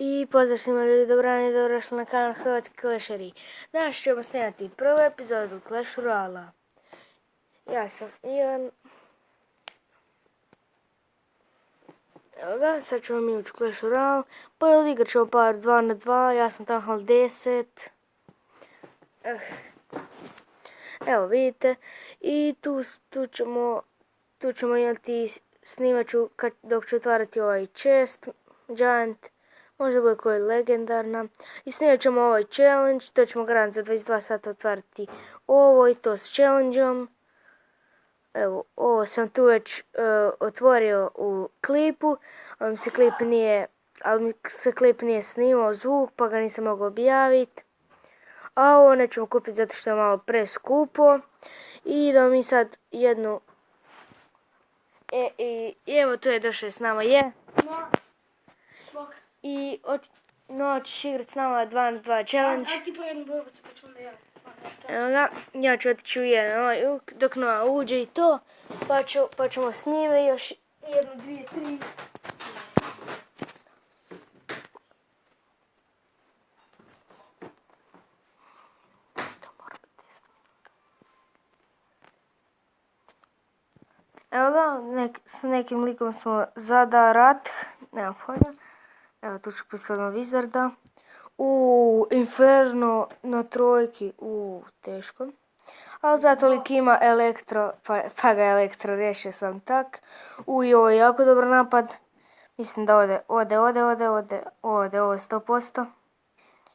I pozdrav svima ljudi, dobrani, dobrodošli na kanal Hrvatski klešeri. Danas ćemo snimati prvu epizodu Clash Royale. Ja sam Ivan. Evo ga, sad ćemo mi ući u Clash Royale. Prvo igrat ćemo par 2 na 2, ja sam Town Hall 10. Evo vidite. I tu ćemo imati, snimat ću dok ću otvarati ovaj chest, giant. Možda bude koja legendarna. I snimat ćemo ovaj challenge, to ćemo garant za 22 sata otvariti ovo i to s challengeom. Evo, ovo sam tu već otvorio u klipu, ali mi se klip nije snimao zvuk, pa ga nisam mogao objaviti. A ovo nećemo kupiti zato što je malo preskupo. I idemo mi sad jednu... I evo tu je došao s nama I hoćeš igrat s nama 2 na 2 challenge. A ti po jednu borbicu pa ću onda ja. Evo ga, ja ću otići u jedan dok Noa uđe i to. Pa ćemo s njime još 1, 2, 3. Evo ga, s nekim likom smo zada rat. Nema pojma. Evo tu ću pustiti Wizarda. Inferno na trojki. Teško. Ali zato lik ima elektro, pa ga elektro riješio sam tak. Ovo je jako dobar napad. Mislim da ode ovo 100%.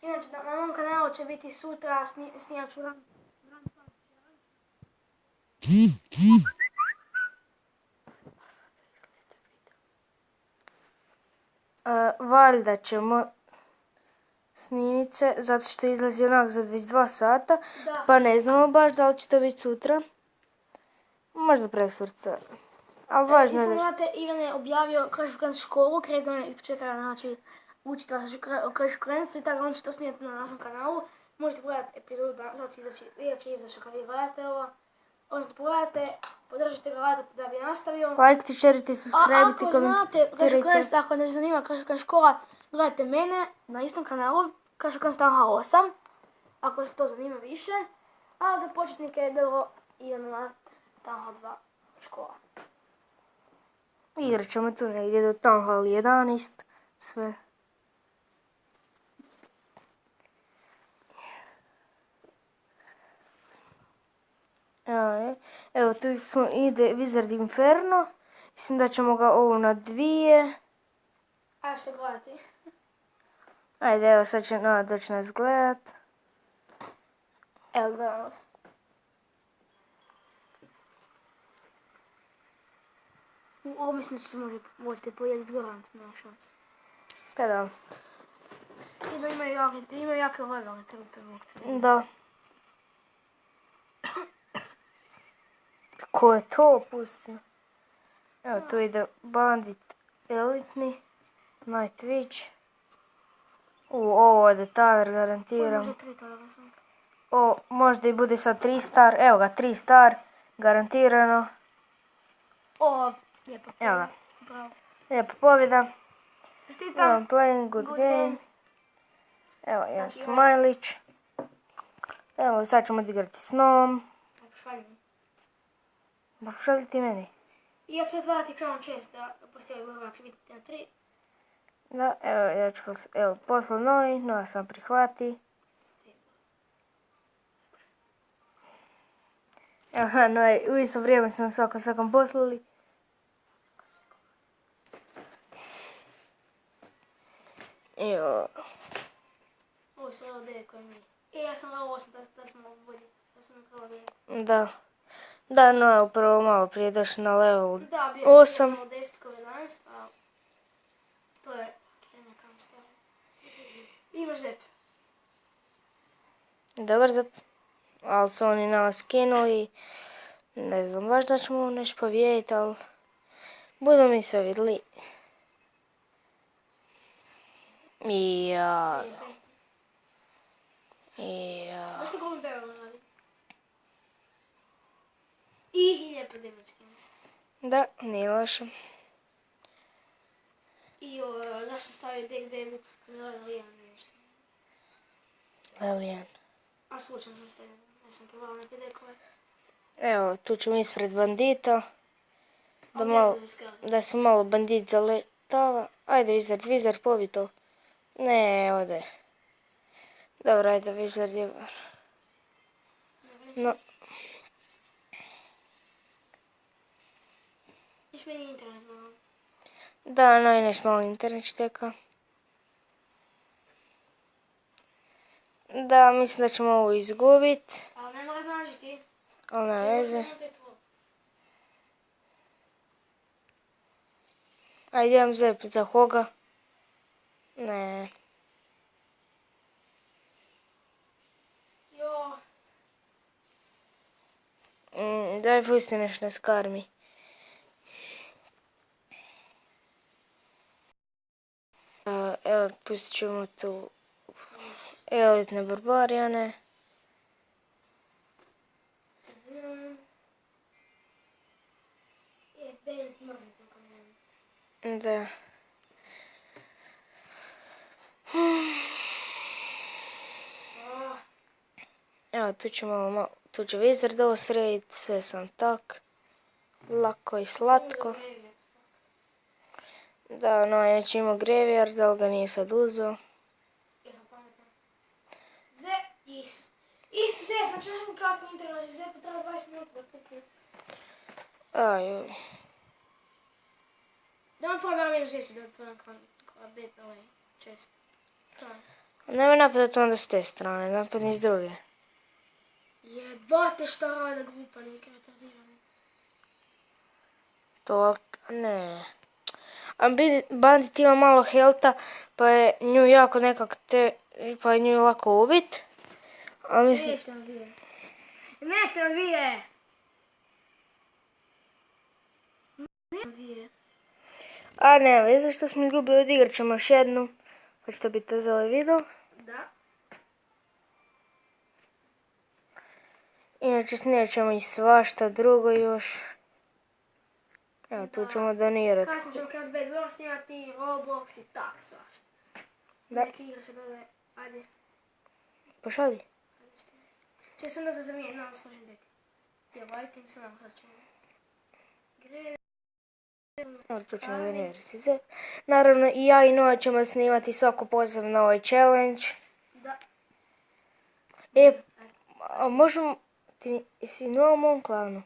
Inače, na mom kanalu će biti sutra snijat ću Valjda ćemo snimit se, zato što izlazi onak za 22 sata, pa ne znamo baš da li će to biti sutra. Možda preksvrca. Ali važno je da... Znate, Ivan je objavio Clash of Clans školu, krenuo je iz početka znači učiti vas o Clash of Clans i tako on će to snimati na našem kanalu. Možete pogledati epizodu, znači će izaći kad vi gledate ovo. Možete pogledate, podržite ga da bi nastavio. Lajkite, šerite, subscribe-ite, komentirajte. Ako znate Clash of Clans, ako ne zanima Clash of Clans škola, gledajte mene na istom kanalu, Clash of Clans Town Hall 8, ako se to zanima više. A za početnike dobro Ivanova Town Hall 2 škola. Igrat ćemo tu negdje do Town Hall 11, sve. Evo tu ide Wizard Inferno. Mislim da ćemo ga ovo na 2. Ajde što gledati. Ajde, evo sad će doći nas gledat. Evo gledam vas. Ovo mislim da ćete možete pojediti garant, nema šans. Pa da. I da imaju jake levele, treba moći. Da. Ko je to pustio? Evo tu ide Bandit elitni, Night Witch. Ovo ode Tower, garantiram. Možda i bude sad 3 star, evo ga 3 star, garantirano. Lijepo. Evo ga. Bravo. Lijepa pobjeda. Čestitam. Playing good game. Evo jedan smajlić. Evo sad ćemo odigrati s Noom. Pošalji ti meni. I ja ću otvarati Crown Chest da postoji borba će biti na 3. Da, evo ja ću poslao novi, Noa sam prihvati. Evo, u isto vrijeme smo svakom poslali. Evo. Ovo su ovo 9 koje mi. Ja sam ovo 8, da smo ovo bolji. Da smo kao 9. Da. Da, Noa je upravo malo prije došao na level 8. Da, bio je 10 kao 11, a to je nekam stavio. Imaš zep. Dobar zep. Ali su oni nama skinuli. Ne znam baš da ćemo nešto povijediti, ali budemo mi sve vidjeli. Znaš ti koliko Barrel radi? I lijepo damage game. Da, nije loše. I zašto stavio deck bebu? Lelijan nešto. Lelijan. A slučajno sam stavio. Ja sam probao neke dekove. Evo, tu ćemo ispred bandita. Ali Da se malo bandit zaletava. Ajde, Wizard, pobi to. Ne, ode. Dobro, ajde, Wizard je... No, Iš meni internet malo. da, najneš malo internet šteka. Da, mislim da ćemo ovo izgubit. Ali ne mora značiti. Ali ne veze. Ajde, idem za koga? Ne. Jo. Daj pusti nešto na skarmi. Evo, pustit ćemo tu elitne barbarijane. Bejt mrzim to kamion. Da. Evo, tu će Wizard ovo sredit, sve sam tak. Lako i slatko. Da, no, ja ću imao Graveyard, ali ga nije sad uzeo. Jesam pametan. Isuse, pa ćeš mi kasno internet, Zep treba 20 minuta da kupi. Ajoj. Da vam pogledam jednu žeću da otvorim koja bet na ovaj čest. To je. Nemoj napadati onda s te strane, napadni s druge. Jebate šta rade grupa, neke retardirane. To, ne. A bandit ima malo helta, pa je nju jako nekak pa je nju lako ubit. A mislim... Nećete vam dvije. Nećete vam dvije! Nećete vam dvije. A ne, veze što smo izgubili, odigrat ćemo još jednu. Pa će to biti to za ovaj video. Da. Inače snijet ćemo i svašta drugo još. Evo, tu ćemo donirati. Kasnije ćemo krenut Bad Wars snimati, Roblox i tak svašta. Da. Neke igre se dodaje. Ajde. Pošalji. Če sam da se zamijeniti na složen dek. Ti lighting se nam sad ćemo. Gre... Evo, tu ćemo donirati se. Naravno i ja i Noa ćemo snimati svako posebno ovaj challenge. Da. A možemo... Ti jesi Noa u mom klanu?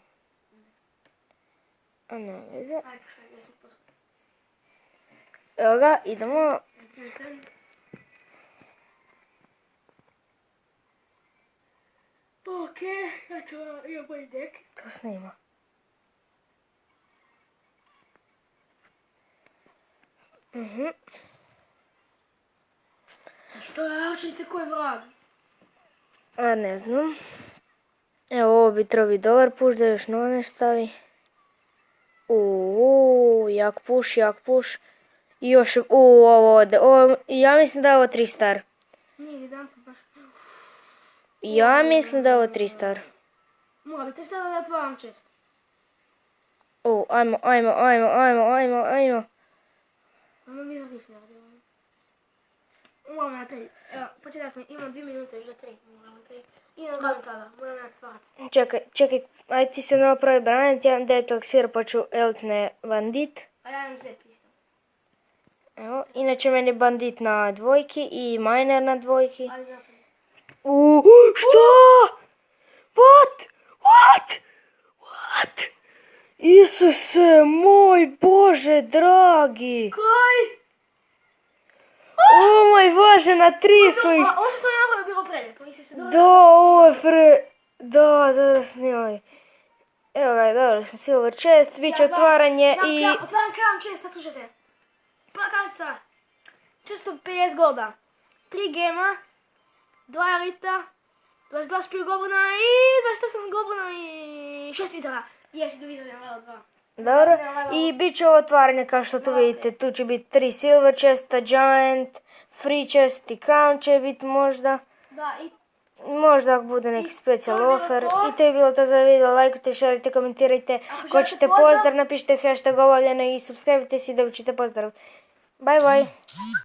A ne, veze. Ajde, pošalj 10%. Evo ga, idemo. Okej, ja ću imam bolji dek. To snima. Što je očnice koji vrag? A ne znam. Evo, ovo bi trebao biti dobar puš da još Noa ne stavi. Jak puš. I još, ovo ode. Ja mislim da je ovo 3 star. Nije jedan pa baš... Ja mislim da je ovo 3 star. Mora biti šta da otvaram čest. Ajmo. Ono mi zaviš ne radimo. Moram na 3. Evo, početak mi, imam 2 minute još do 3. Moram na 3. Idem gledam tada, moram na 2. Čekaj, aj ti se napravi branit, ja imam 9 eliksira pa ću elitne bandit. A ja imam Zep isto. Evo, inače meni bandit na dvojki i miner na dvojki. Ajde napravi. Što? What? Isuse, moj Bože dragi. Kaj? O moj Bože, na 3 su ih. Ovo što sam napravio bilo preljepo, misli se dobro. Da, ovo je Da, snimali. Evo ga, dobro, sam silver chest, bit će otvaranje i... Otvaram krajem čest, sad slušajte. Pa kartica. 450 golda. 3 gema. 2 elita. 22 spiju goblina i 28 goblina i 6 vizara. Jesi tu vizara, imam level 2. Dobro, i bit će ovo otvaranje kao što tu vidite. Tu će biti 3 silver chesta, giant, free chest i crown će biti možda. Da, i Možda ako bude neki special offer. I to je bilo to za video. Lajkujte, šerite, komentirajte. Ako hoćete pozdrav, napišite hashtag obavljeno i subscribe-te si da učite pozdrav. Bye bye.